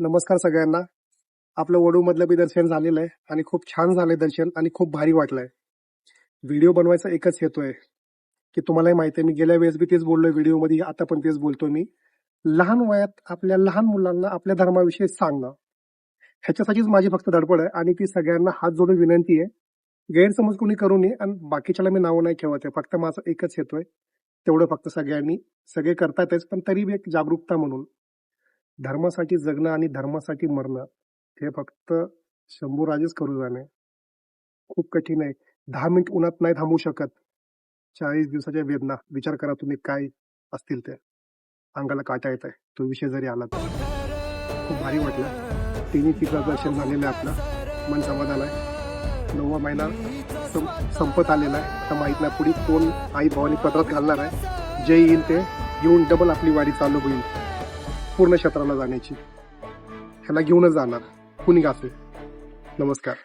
नमस्कार सगळ्यांना. आपलं वडूमधलं बी दर्शन झालेलं आहे आणि खूप छान झालंय दर्शन आणि खूप भारी वाटलंय. व्हिडिओ बनवायचा एकच हेतू आहे की तुम्हालाही माहिती आहे, मी गेल्या वेळेस बी तेच बोललोय व्हिडिओमध्ये, आता पण तेच बोलतो मी. लहान वयात आपल्या लहान मुलांना आपल्या धर्माविषयी सांगणं, ह्याच्यासाठीच माझी फक्त धडपड आहे आणि ती सगळ्यांना हात जोडून विनंती आहे. गैरसमज कोणी करू नये आणि बाकीच्याला मी नावं नाही ठेवत आहे. फक्त माझा एकच हेतू आहे, तेवढं फक्त सगळ्यांनी, सगळे करतातच पण तरी बी एक जागरूकता म्हणून, धर्मासाठी जगणं आणि धर्मासाठी मरणं हे फक्त शंभूराजेच करू जाणे. खूप कठीण आहे. 10 मिनिट उन्हात नाही थांबू शकत. 40 दिवसाच्या वेदना विचार करा तुम्ही काय असतील ते. अंगाला काटा येत आहे तो विषय जरी आला तर. खूप भारी वाटलं. तिन्ही तिचं दर्शन झालेलं आहे आपलं. मन समाधान आहे. 9वा महिना संपत आलेला आहे. आता माहित नाही पुढे कोण आई भावानी पत्रात घालणार आहे. जे येईल ते घेऊन डबल आपली वारी चालू होईल पूर्ण क्षेत्राला जाण्याची. ह्याला घेऊनच जाणार कुणी असेल. नमस्कार.